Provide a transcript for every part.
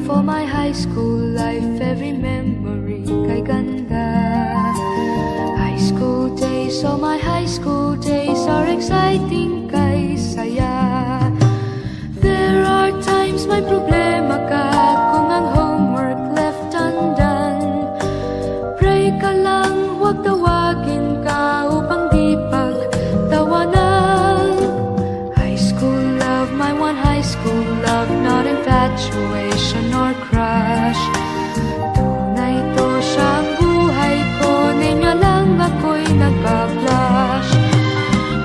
For my high school life, every memory kay ganda. High school days, oh my high school days are exciting kay saya. There are times may problema ka kung ang homework left undone. Pray ka lang, huwag tawagin ka upang di pagtawanan. High school love, my one high school love, not infatuation or crush. Tunay to siyang buhay ko, niya lang ako'y nagpa-blush.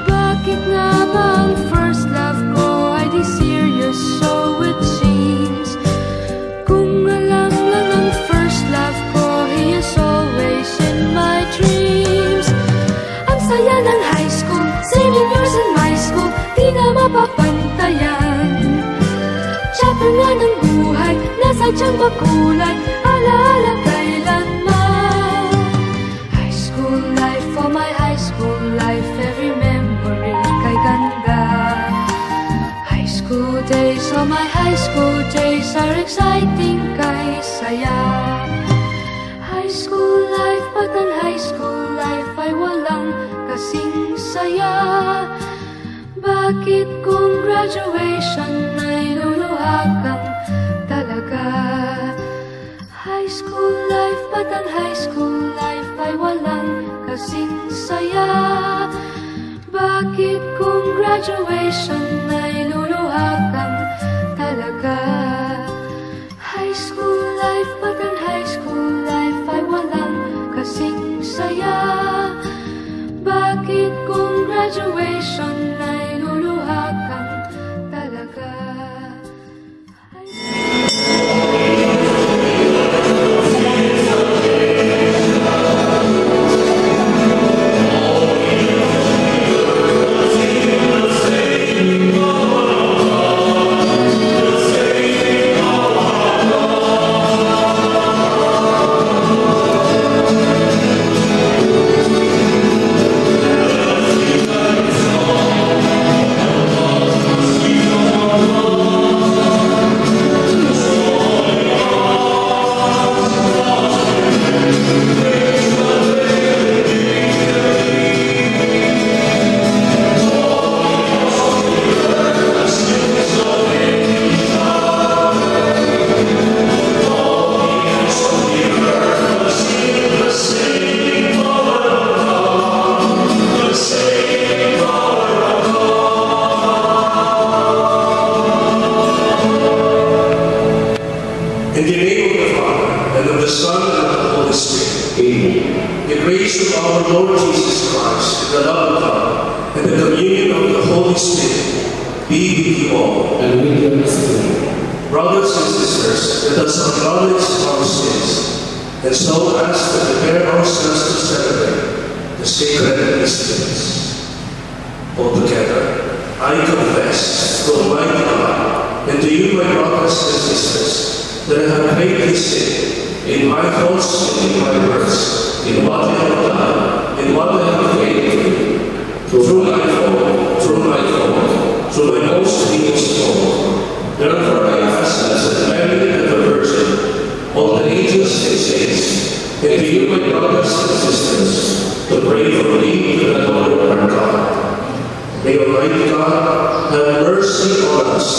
Bakit nga ba ang first love ko ay di serious, so it seems? Kung alam lang ang first love ko, he is always in my dreams. Ang saya ng high school, saving years in my school, di na mapapantayan. Chapter nga ng buhay, nasadyang makulay, alaala kailanman. High school life, oh my high school life, every memory kay ganda. High school days, oh my high school days are exciting kay saya. High school life, but ang high school life ay walang kasing saya. Bakit kung graduation ay luluha kang talaga? High school life, but ang high school life ay walang kasing saya. Bakit kung graduation ay luluha kang talaga? High school life, but ang high school life ay walang kasing saya. Bakit kung graduation ay luluha kang talaga? In the name of the Father, and of the Son, and of the Holy Spirit. Amen. The grace of our Lord Jesus Christ, the love of God, and the communion of the Holy Spirit be with you all. And with your spirit. Brothers and sisters, let us acknowledge our sins, and so ask to prepare ourselves to celebrate the sacred mysteries. All together, I confess to Almighty God, and to you, my brothers and sisters, that I have greatly sinned in my thoughts and in my words, in what I have done, in what I have failed, through my fault, through my most heinous fault. Therefore I ask as Mary and the Virgin, all the angels and saints, and to you, my brothers and sisters, to pray for me to the Lord our God. May Almighty God have mercy on us,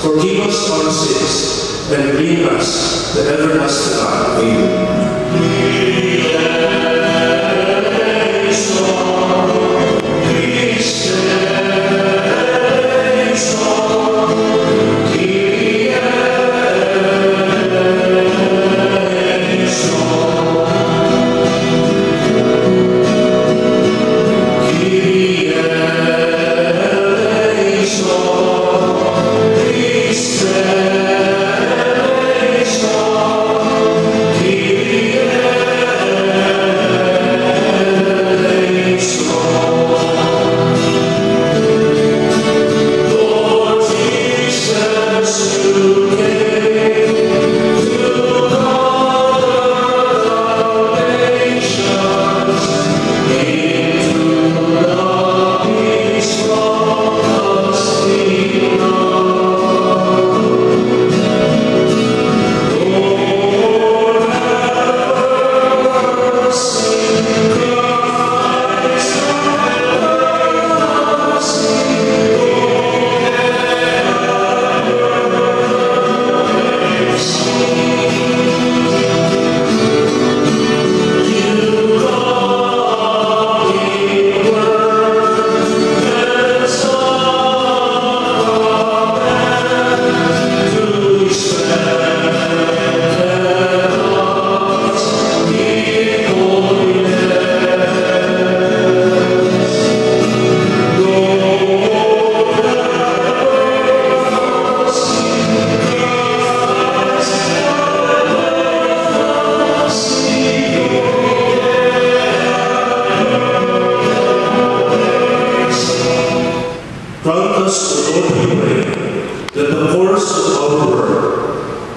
forgive us our sins, and bring us the everlasting life. Amen. Give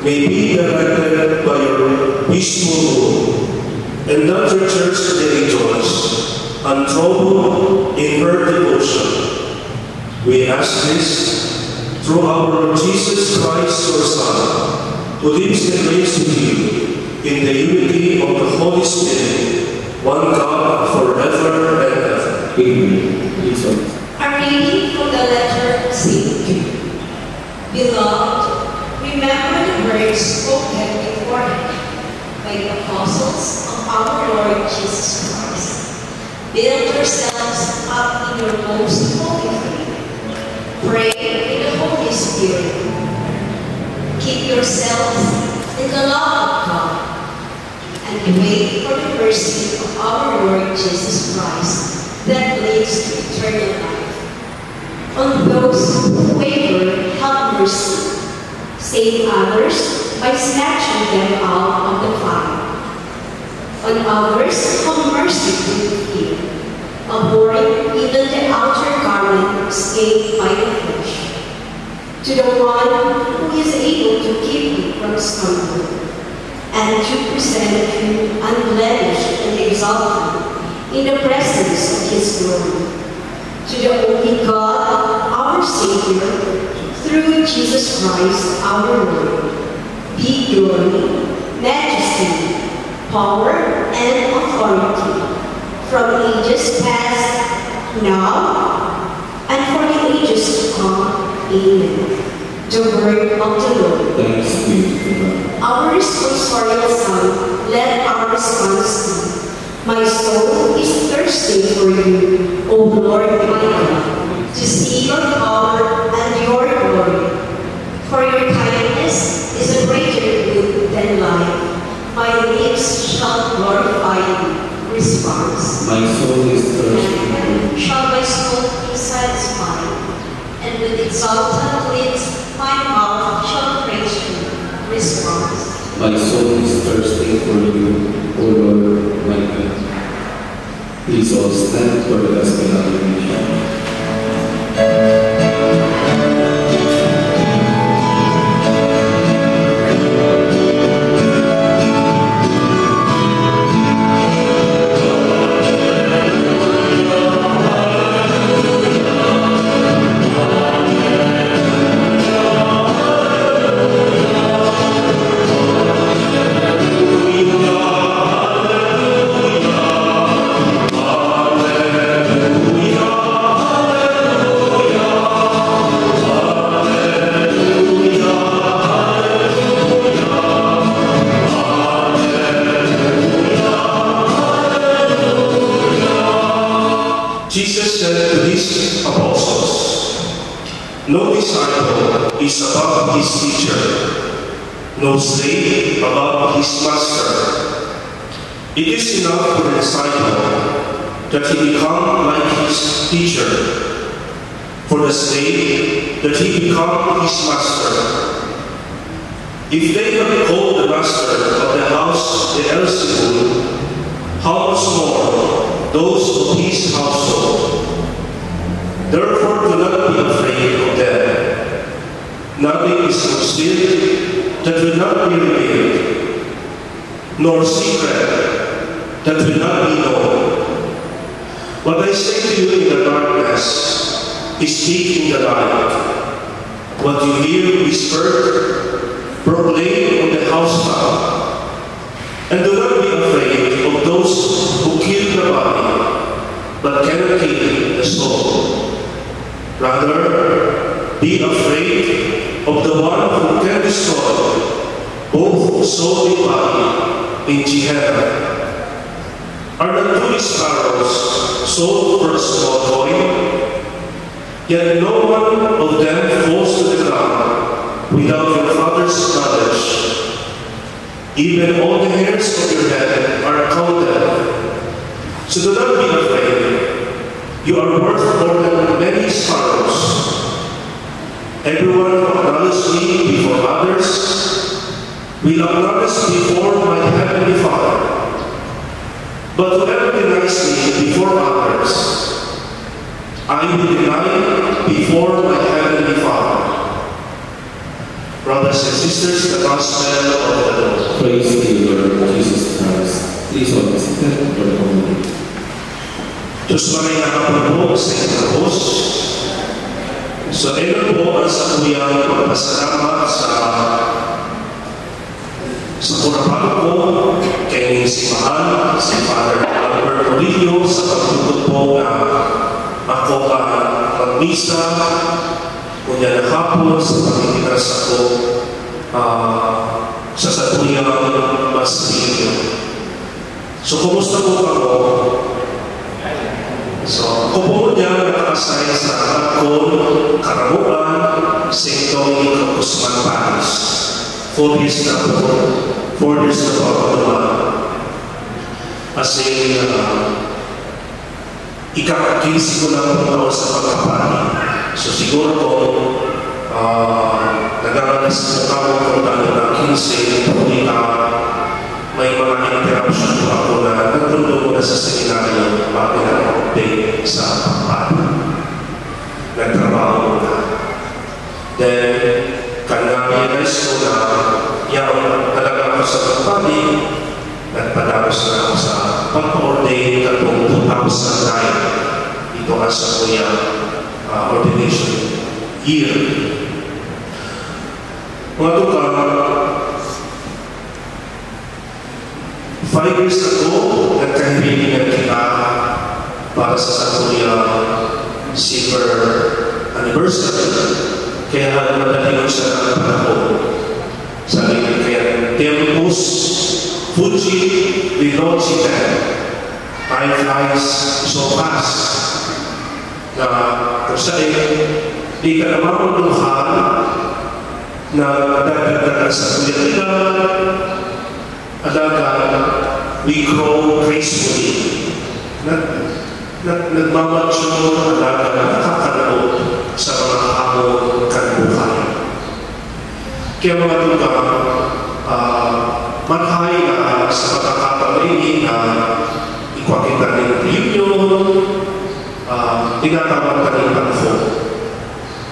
may be directed by your peaceful rule, and that your church may rejoice, untroubled in her devotion. We ask this through our Lord Jesus Christ, your Son, who lives and reigns with you in the unity of the Holy Spirit, one God, forever and ever. Amen. A reading from the letter of St. Jude. Beloved, remember the words spoken beforehand by the apostles of our Lord Jesus Christ. Build yourselves up in your most holy faith. Pray in the Holy Spirit. Keep yourselves in the love of God, and wait for the mercy of our Lord Jesus Christ that leads to eternal life. On those who waver, have mercy. Save others by snatching them out of the fire. On others, have mercy with fear, abhorring even the outer garment escaped by the flesh. To the one who is able to keep you from stumbling, and to present you unblemished and exalted in the presence of his glory. To the only God, our Savior, through Jesus Christ our Lord, be glory, majesty, power, and authority, from ages past, now, and for the ages to come. Amen. The word of the Lord. Thanks be to God. Our responsorial Son, let our response be, my soul is thirsty for you, O Lord my God, to see your power and your glory. For your kindness is a greater good than life. My lips shall glorify you. Response. My soul is thirsty for you. Shall my soul be satisfied, and with exalted lips my mouth shall praise you. Response. My soul is thirsty for you, O Lord my God. Please all stand for the gospel acclamation. Jesus said to his apostles, no disciple is above his teacher, no slave above his master. It is enough for a disciple that he become like his teacher, for the slave that he become his master. If they have called the master of the house Beelzebul, how much more those of his household? Therefore do not be afraid of them. Nothing is concealed that will not be revealed, nor secret that will not be known. What I say to you in the darkness is speak in the light. What you hear whispered, proclaim on the housetop. And do not be afraid of those who kill the body, but cannot kill the soul. Rather, be afraid of the one who can destroy both soul and body in Gehenna. Are not 2 sparrows sold for a small coin? Yet no one of them falls to the ground without your Father's knowledge. Even all the hairs of your head are counted. So do not be afraid. You are worth more than many sparrows. Everyone who acknowledges me before others will acknowledge before my heavenly Father. But whoever denies me before others, I will deny before my heavenly Father. Brothers and sisters, the gospel of the Lord. Praise to you, Lord Jesus Christ. Please all be seated for the homily. Diyos maray nakapag po sa inyong Diyos. So, ito po ang sakuyang magpasalamat sa kurapalo po kay si Mahal, si Father Albert Murillo sa pagtutok po na ako mag-misa kunya na hapon sa pagkitiras ako sa sakuyang Basilio. So, kumusta po ako? So, ako po niya nakakasaya sa Akon, Karamuan, St. Dominic of Guzman, Paris. 4 years na po ako naman. Kasi, ika-15 ko lang po sa pagkapani. So, siguro po, nagagalas mo ka mo kung dahil na 15, may mga interruption po ako na nagtulong ko na sa seminaryo bago na-update sa pagpapani. Nagtrabaho ko na. Then, kanya-realize ko na yung talaga ako sa pagpapani, nagpadapos na ako sa pag-ordain katong 2009 dito ka sa kuya ordination year. Mga tuka, 5 years ago, nagkahiringan kita para sa Sakuya silver anniversary. Kaya madalingon siya ng panahon. Sabi niya kaya, Tempus Fuji Velocity. Time flies so fast. Na kung sa'yo, di ka naman maluhan na dagdagan sa kulitan, alaga, we grow gracefully. Nagmamature, alaga, nakakalaot sa mga hamon kanubuhay. Kaya mga tuga, manhay na sa pagkakapalinig na ikwakita ng reunion, tinatawag ka ng panahon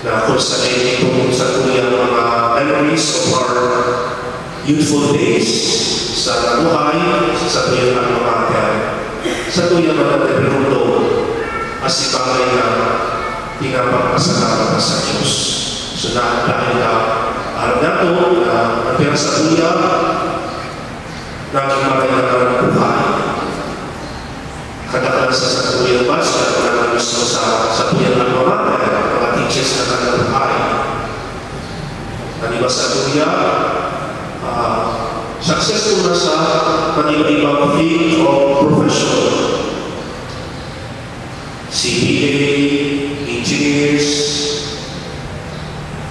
na kung saan itong sa kuya mga memories of our youthful days sa buhay, sa tuyang ang mga sa tuyang mga nabirundo as ibangay na pinapagpasalamat sa Diyos. So dahil na alam na ito na napira sa tuya naging magandang ng buhay. Kadakala sa tuyang basa na gusto sa tuyang ang mga teachers na kanyang buhay. Naniba sa tuya successful na sa paniba-ibang field of profession. CPA, engineers,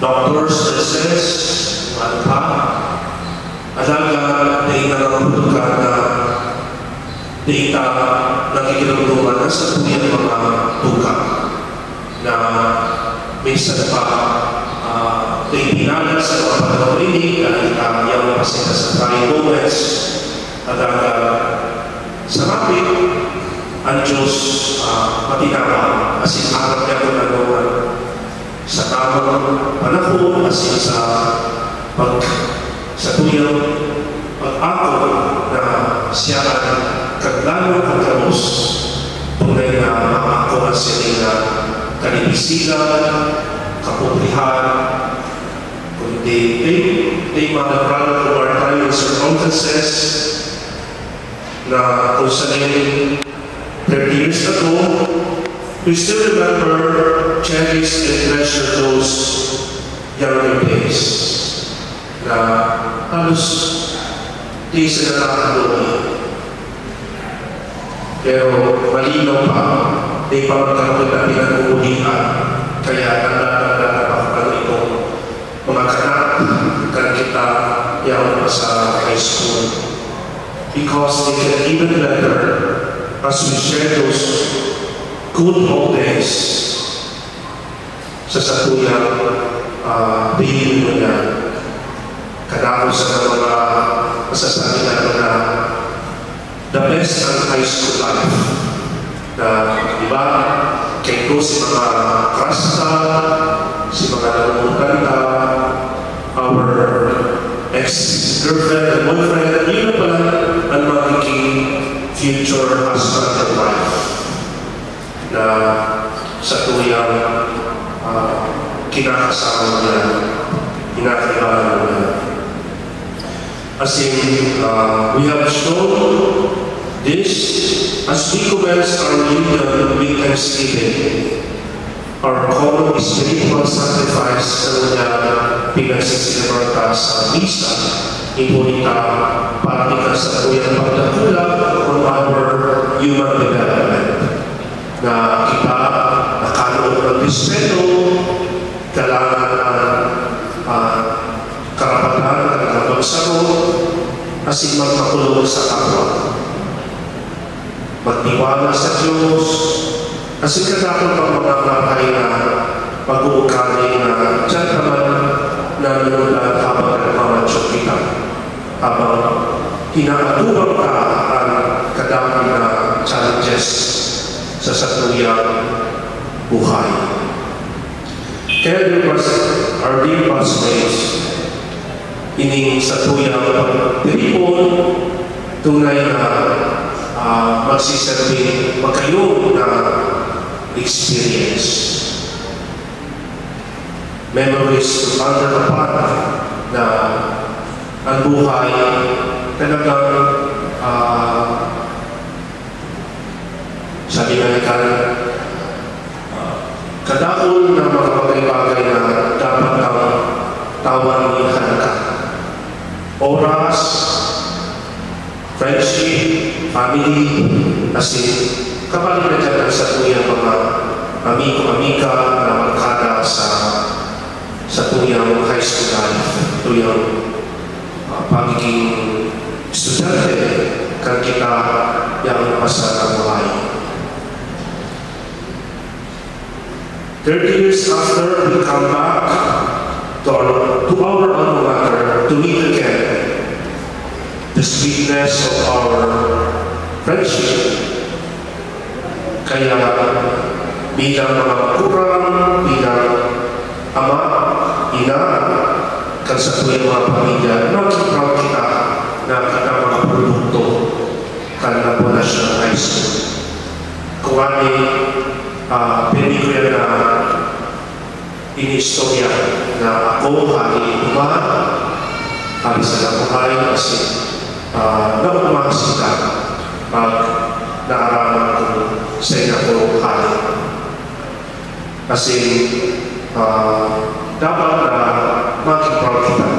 doctors, nurses, manpa, alaga, dahil na naputukan na data nagkikilagduman na sa tuyang mga tuka na minsan pa pinala sa mga pagkakarinig dahil yung pasita sa trying moments at sa rapid ang Diyos matinama as in harap niya kung nagawa sa tamang panahon as in sa tuyang pag-ako na siya ang kaglalong pagkaros tunay na makakuha siya na kalibisigan, kapublihan, they mga brother who are trying circumstances na kung saan 30 years ago, we still remember, cherish and treasure those younger days na halos di sila nakakaloy. Pero malinaw pa, di pa magkakaroon na pinag-uulihan. Kaya nagdadagdagan itong mga kanak kan kita yang sa high school. Because they get even better as we share those good old days sa satuyang reunion niya. Kadako sa mga masasabi natin na the best ng high school life. Na, di ba, kayo si mga krasta, si mga nanungkanta, our ex-girlfriend and boyfriend, yun na pala ang magiging future husband and wife na sa tuyang kinakasama niya, kinakailangan niya. As in, we have shown this as we commence our union with Thanksgiving. Our common spiritual sacrifice na niya pinagsisilibra sa misa, ipunita para sa tuyang pagdakula on our human development. Na kita nakanood ng respeto, kailangan ang karapatan at kapagsaro, as in magpakulong sa kapwa. Magtiwala sa Diyos, as in kadakot ang mga bahay na pag-uukali na gentleman na nanulat habang nagmamansyo kita. Habang hinaatubang ka ang kadakot na challenges sa satuyang buhay. Kaya our dear classmates, ining satuyang pagtiripon, tunay na magsiserbi magkayo na experience. Memories to under the pot na ang buhay talagang sabi nga ikan, kadakol na mga bagay-bagay na dapat kang tawanan ka. Oras, friendship, family, as in, kabalik na dyan sa tuyang mga amigo-amiga na magkada sa tuyang high school life, tuyang pagiging estudyante, kan kita yang masa ng buhay. 30 years after, we come back to our alma mater to meet again the sweetness of our friendship. Kaya bilang mga kurang, bilang ama, ina, kan sa tuyang mga pamilya, nakikita kita na kita mga produkto kan na po National High School. Kung ano pelikula na inistorya na ako, hari umahan, hari sa buhay, kasi nakumakasita pag naaraman ko sa inako hari. Kasi dapat na makipag kita.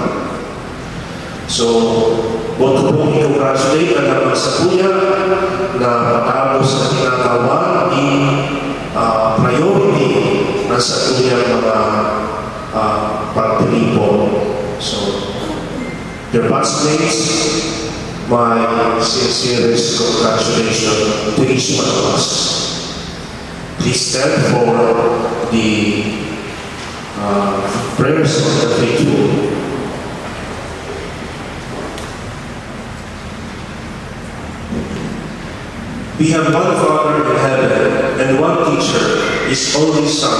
So, huwag ko pong i-congratulate ang naman sa kuya na matapos na tinatawag di priority na sa tuyang mga pagpilipon. So, dear classmates, my sincerest congratulations to each one of us. Please stand for the prayers of the faithful. We have one Father in heaven and one teacher, His only Son.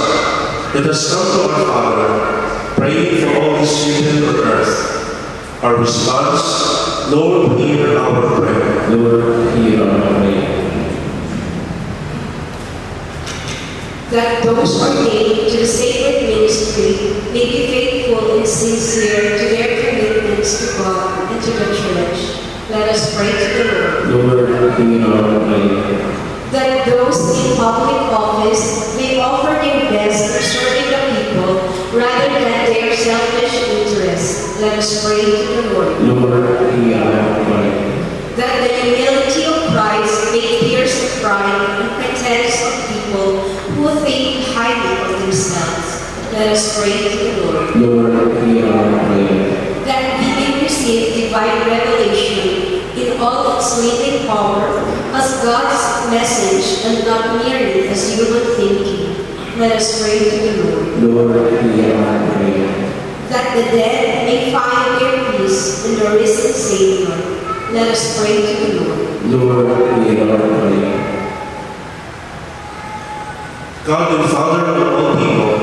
Let us come to our Father, praying for all His children on earth. Our response, Lord, hear our prayer. Lord, hear our prayer. That those ordained to the sacred ministry may be faithful and sincere to their commitments to God and to the Church. Let us pray to the Lord. Lord, hear our prayer. That those in public office may offer their best to serving the people rather than their selfish interests. Let us pray to the Lord. Lord, hear our prayer. That the humility of Christ may pierce the pride and pretense of people who think highly of themselves. Let us pray to the Lord. Lord, hear our prayer. That we may receive divine revelation in all its living power as God's message and not merely as human thinking. Let us pray to the Lord. Lord, hear our prayer. That the dead may find their peace in the risen Savior. Let us pray to the Lord. Lord, hear our prayer. God and Father of all people,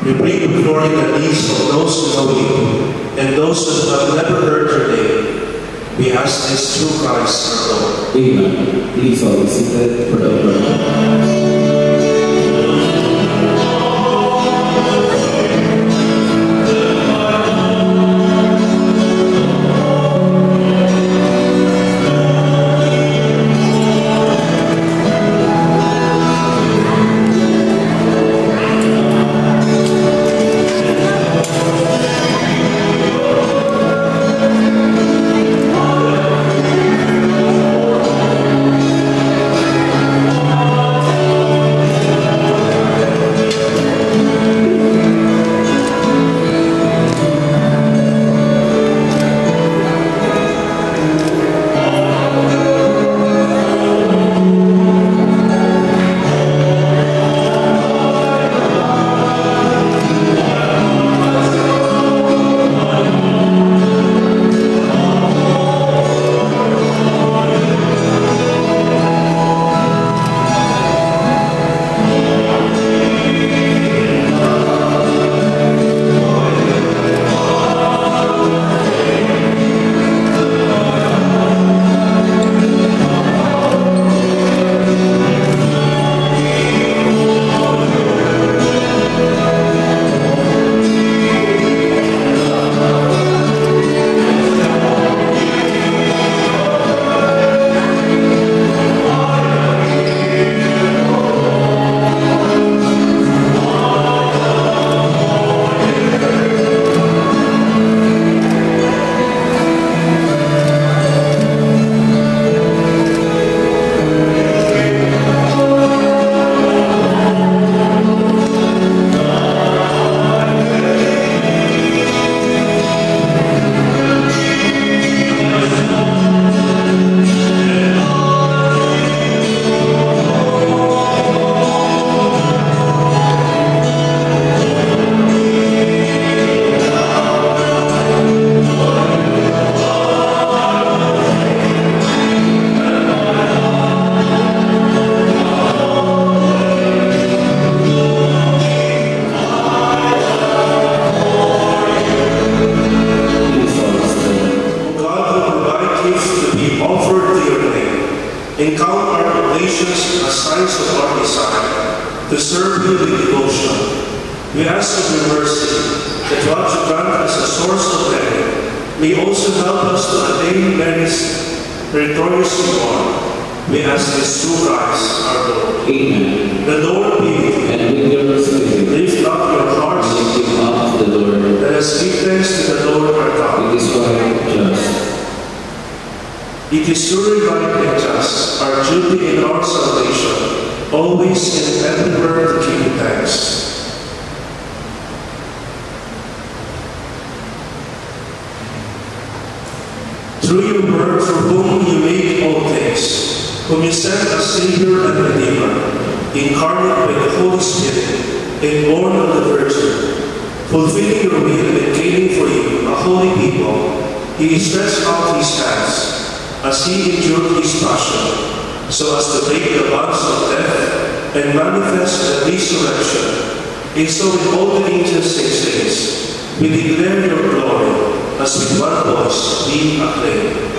We bring before you the needs of those who know you and those who have never heard your name. We ask this through Christ our Lord. Amen. Please all be seated for the prayer. Through your word, for whom you made all things, whom you sent as Savior and Redeemer, incarnate by the Holy Spirit, and born of the Virgin, fulfilling your will and gaining for you a holy people, he stretched out his hands as he endured his passion, so as to break the bonds of death and manifest the resurrection. And so with all the angels and saints, we declare your glory, as with one voice we acclaim.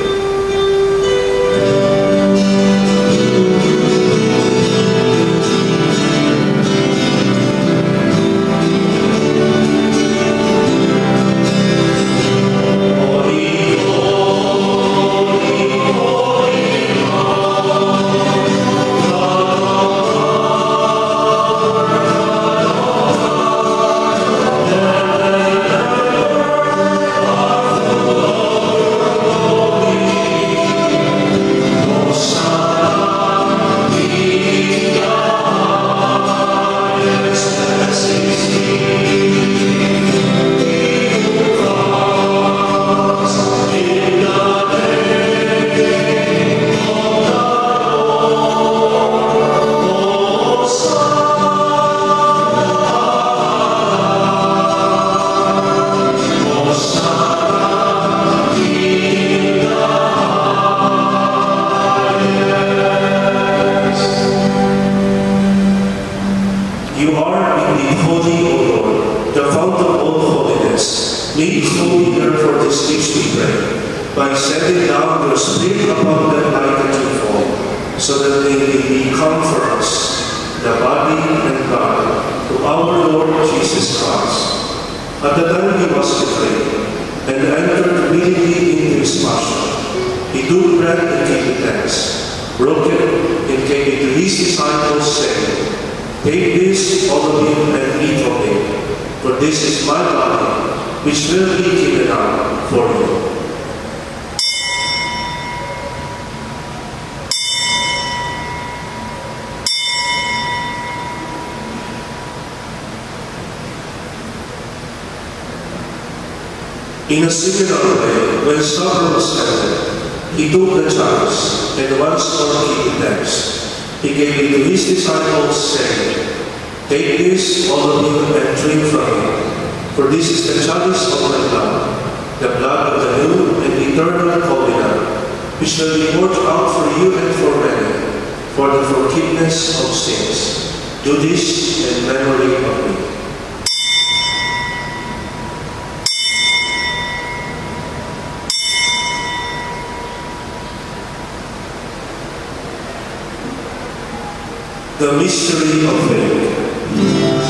Oh children by sending down your Spirit upon them like a dewfall, so that they may become for us the body and blood of our Lord Jesus Christ. At the time he was betrayed and entered willingly into his passion, he took bread and gave thanks, broke it, and gave it to his disciples, saying, "Take this, all of you, and eat of it, for this is my body, which will be given up for you." In a similar way, when supper was ended, he took the chalice, and once more gave thanks. He gave it to his disciples, saying, "Take this, all of you, and drink from it, for this is the chalice of my blood, the blood of the new and eternal covenant, which will be poured out for you and for many, for the forgiveness of sins. Do this in memory of me." The mystery of faith.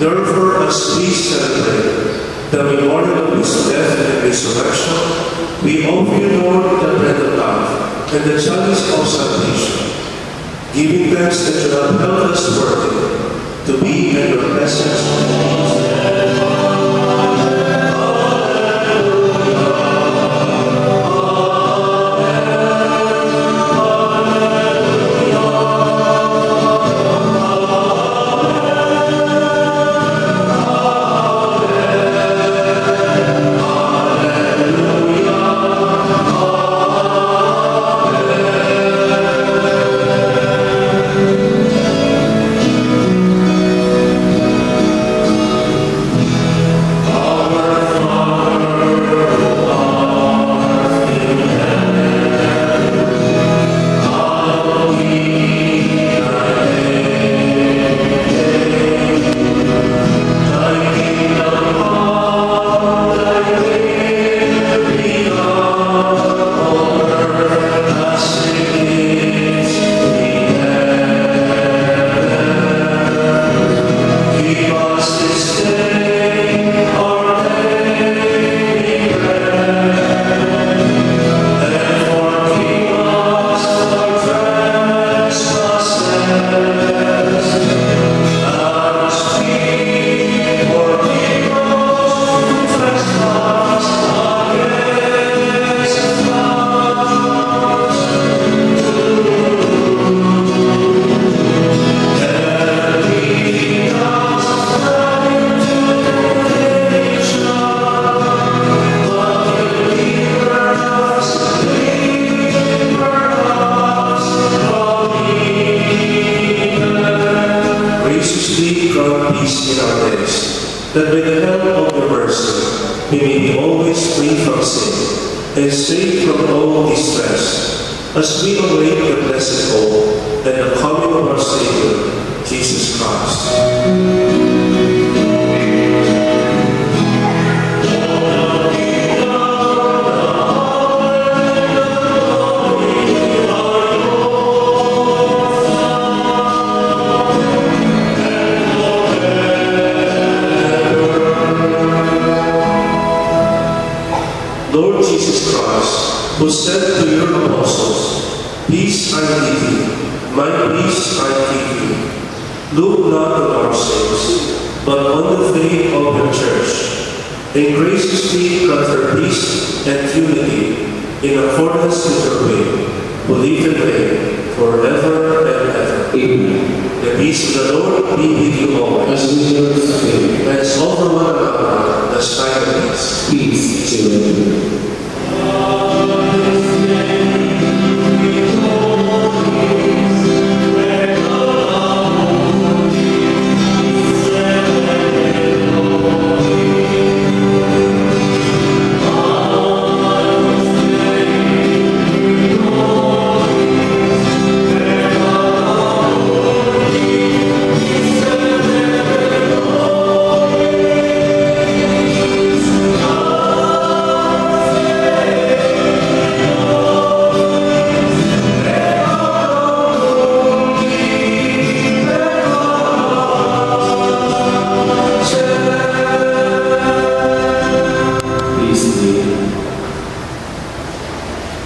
Therefore, as we celebrate the memorial of his death and resurrection, we offer you, Lord, the bread of life and the chalice of salvation, giving thanks that you have held us worthy to be in your presence. That by the help of your mercy, we may be always free from sin and safe from all distress, as we await the blessed hope and the coming of our Savior, Jesus Christ. Lord Jesus Christ, who said to your apostles, "Peace I give you, my peace I give you. Look not on our sins, but on the faith of your church, and graciously grant her peace and unity in accordance with your will, who live and reign forever and ever." Amen. The peace of the Lord be with you always. Let us offer one another the sign of peace. Peace to you.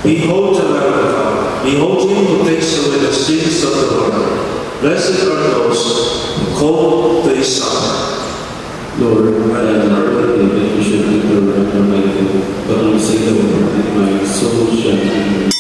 Behold the Lamb of God. Behold him who takes away the sins of the world. Blessed are those who call to his Son. Lord, I am not worthy that you should enter under my roof, but only say the word, and my soul shall be healed.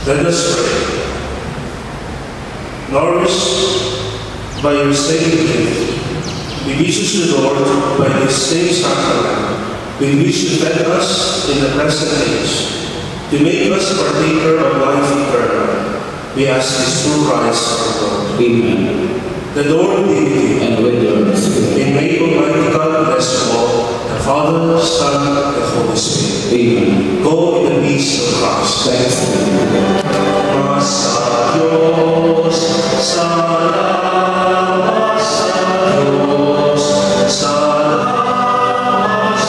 Let us pray. Nourished by your saving gift, we beseech the Lord by this same sacrament, with which you fed us in the present age, to make us partaker of life eternal. We ask this through Christ our Lord. Amen. The Lord be with you. And with your spirit. In may Almighty God bless you all, the Father, the Son, and the Holy Spirit. Amen. Go in the peace of Christ. Thanks be to God. Masa Dios, salamos a Dios, salamos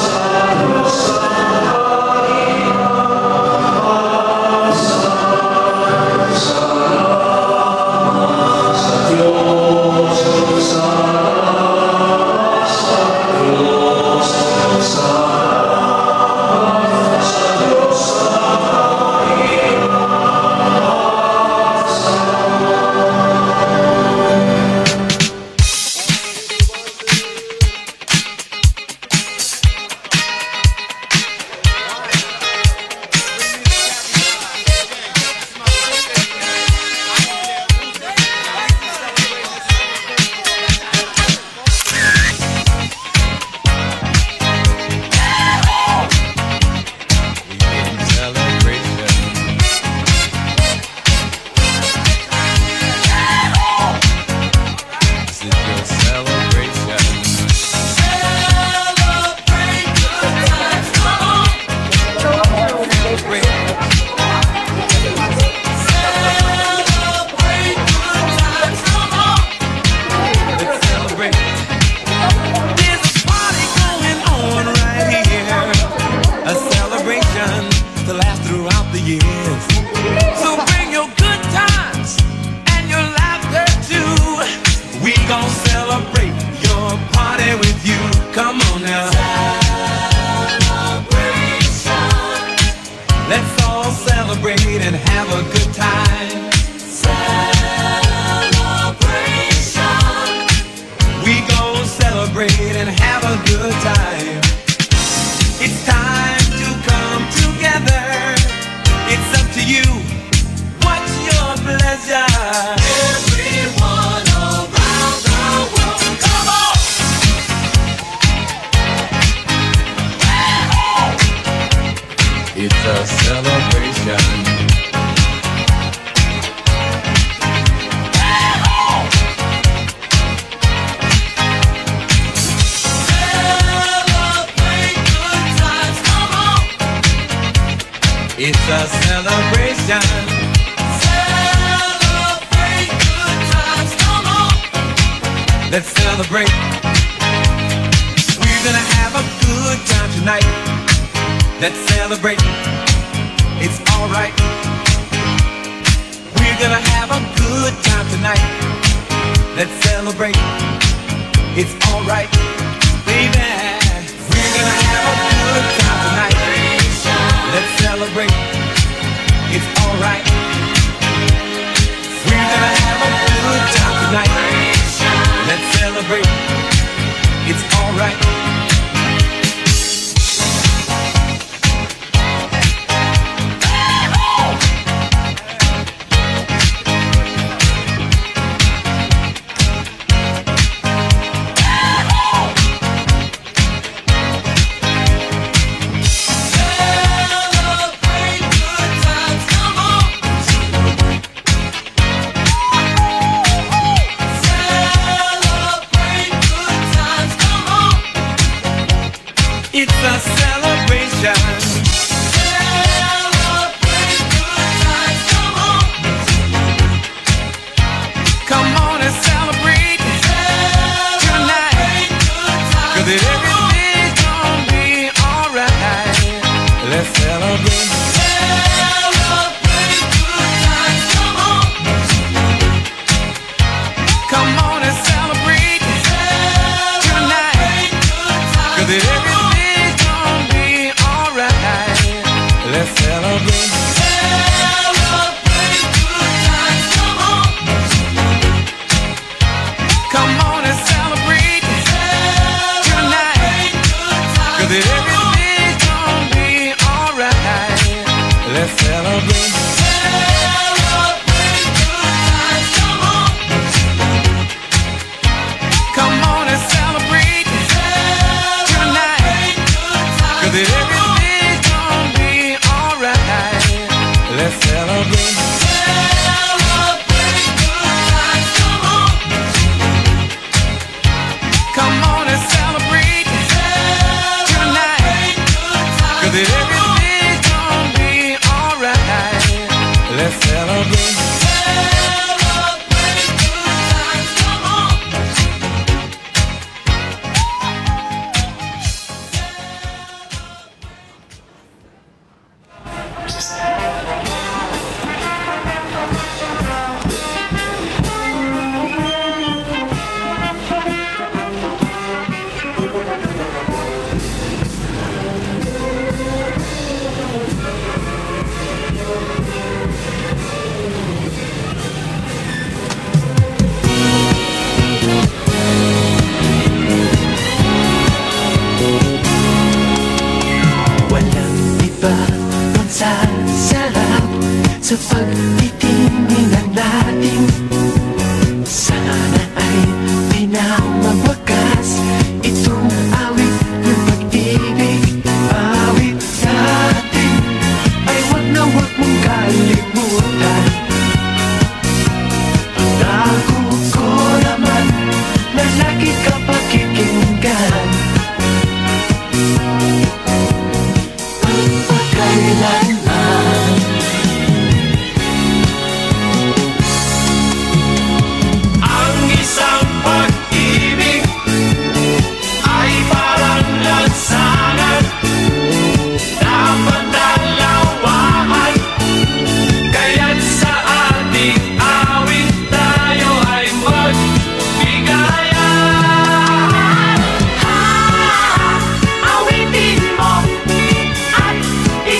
a Dios, salamos a Dios, salamos a Dios, salamos a Dios. throughout the years. So bring your good times and your laughter. celebrate and have a good time. Celebration. We gon' celebrate and have a good time. It's time to come together. It's up to you. What's your pleasure? Everyone around the world, come on! It's a celebration. Celebrate good times, come on! It's a celebration. Celebrate good times, come on! Let's celebrate. We're gonna have a good time tonight. Let's celebrate. It's alright. We're gonna have a good time tonight. Let's celebrate. It's alright, baby. We're gonna have a good time tonight. Let's celebrate. It's alright. We're gonna have a good time tonight. Let's celebrate. It's alright. It's a celebration. Celebrate good times, come on. Come on and celebrate tonight. 'Cause everything's gonna be alright. Let's celebrate. Celebrate good times, come on. Come on and celebrate tonight. 'Cause everything's let's celebrate. Celebrate good times, come on. Come on and celebrate tonight. 'Cause everything's gonna be alright. Let's celebrate. Celebrate good times, come on. Come on and celebrate tonight. 'Cause everything's let's celebrate. Celebrate good times, come on. Come on and celebrate tonight. 'Cause everything's gonna be alright. Let's celebrate. Celebrate good times, come on. Sa pagtitinginan natin, sana ay di na mawakas itong awit ng pag-ibig. Awit natin ay wag na wag mong kalimutan. Naku ko naman na lagi ka pakikinggan. Pagkailanman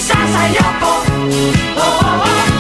sasayaw ko, oh, oh, oh.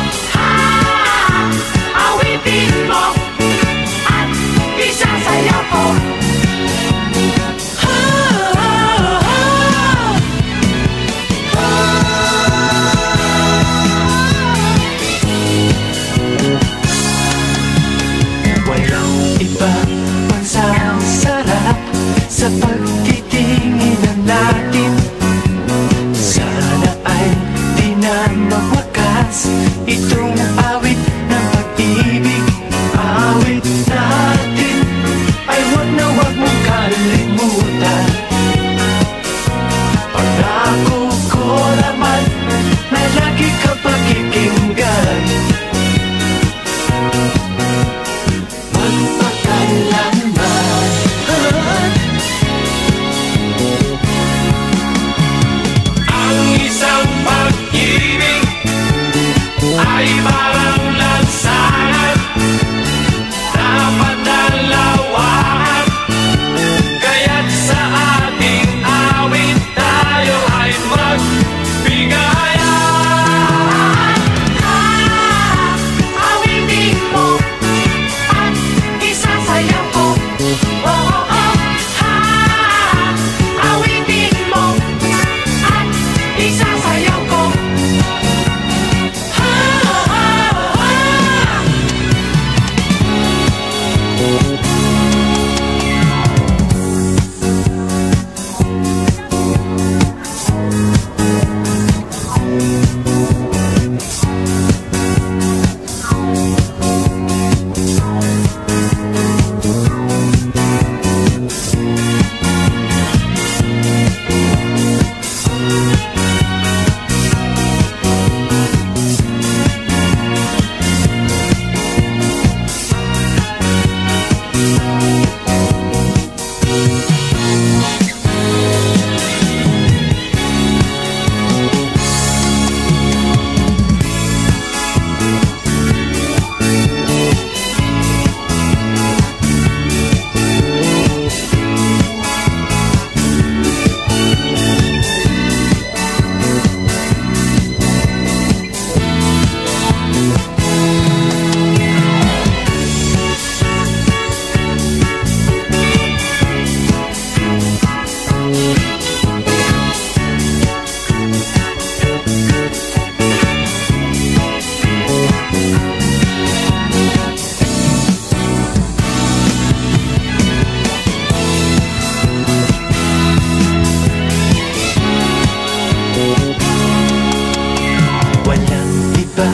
ba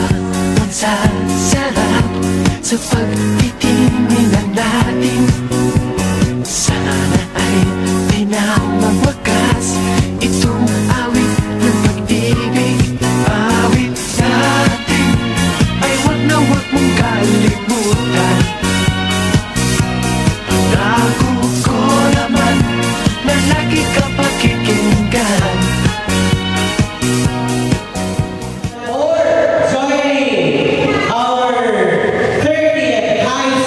ang sasarap sa pagtitinginan natin? Sana ay pinamawakas itong awit ng pag-ibig. Awit natin ay wag na wag mong kalimutan. Naku ko naman na lagi ka pakikinggan. Joining our 30th high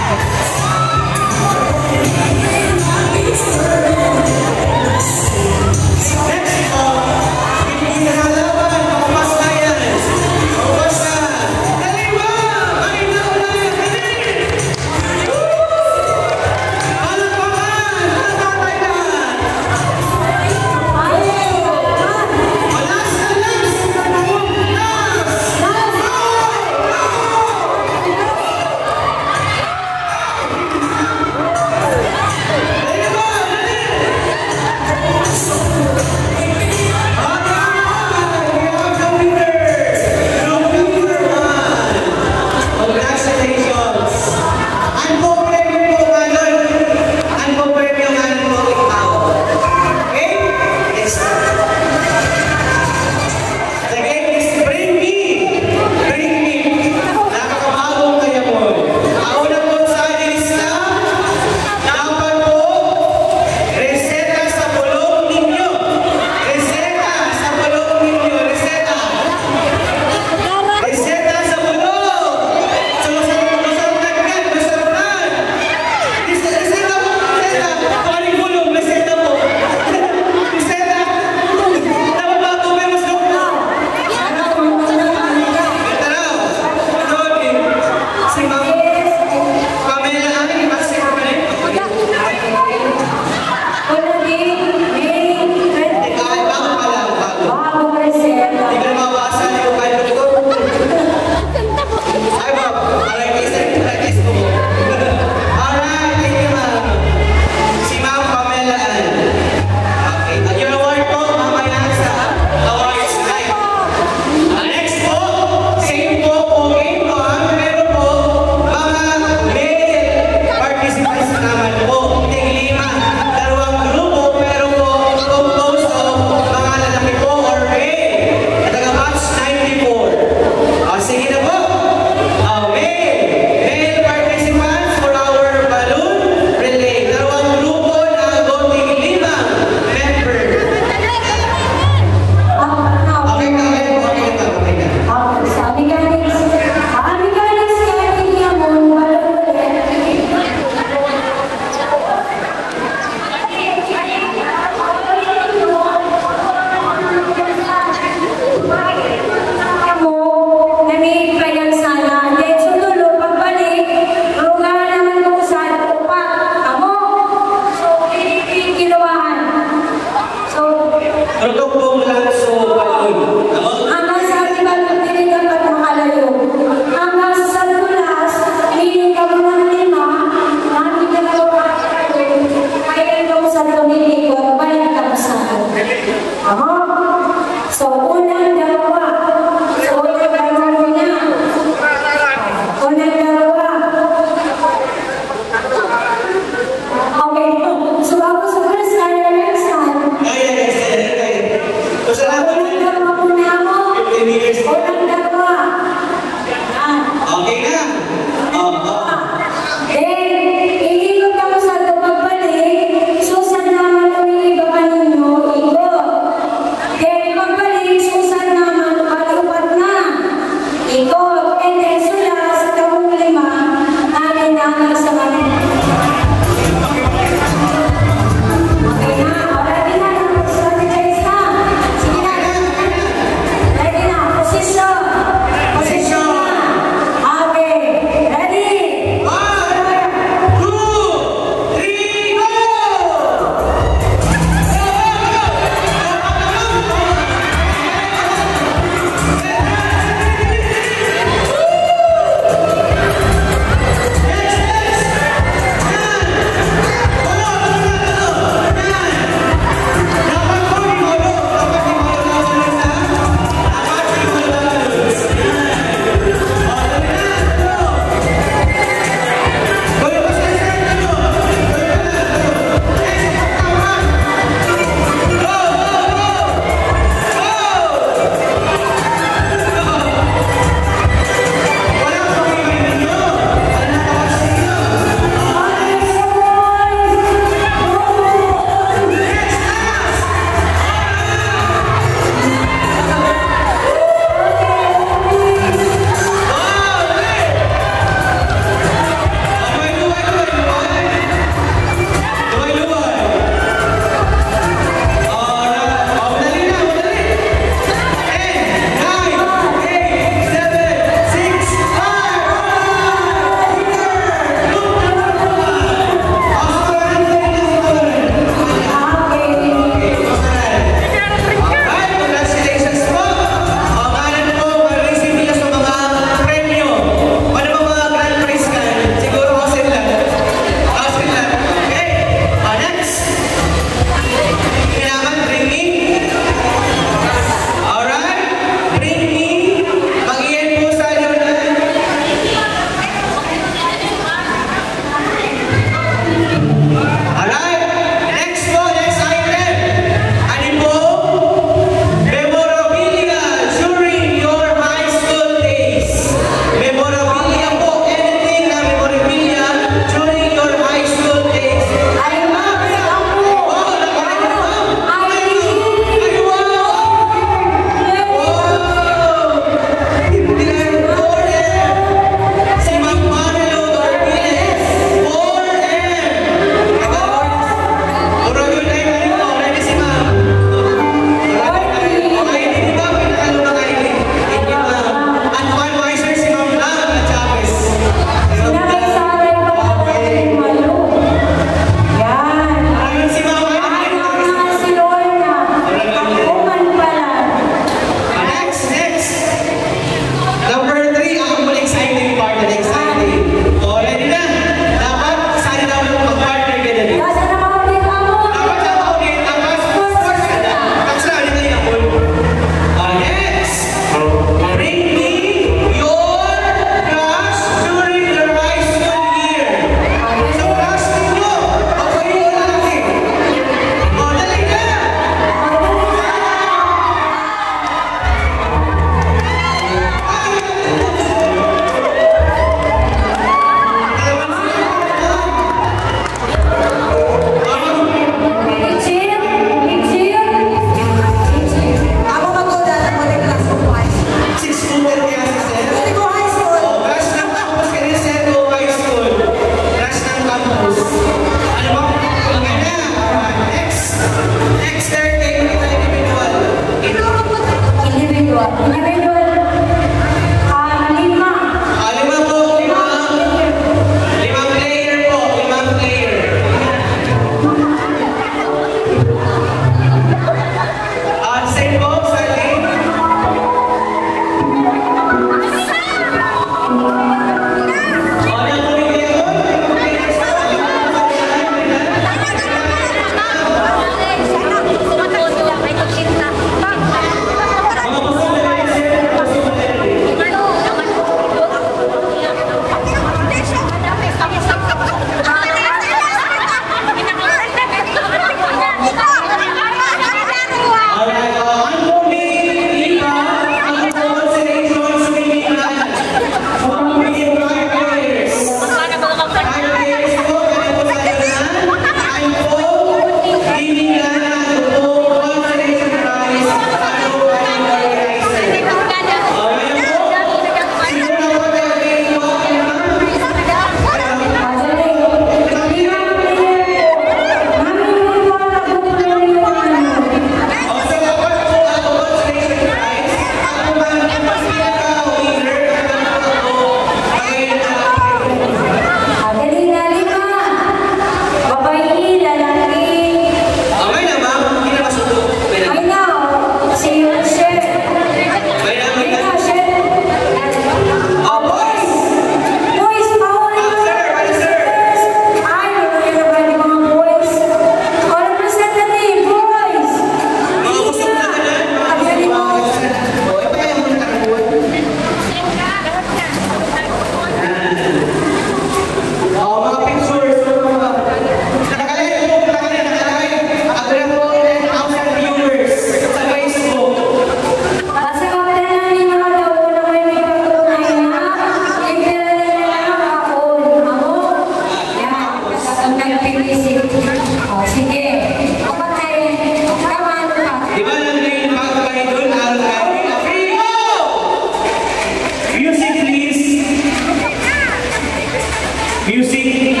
music.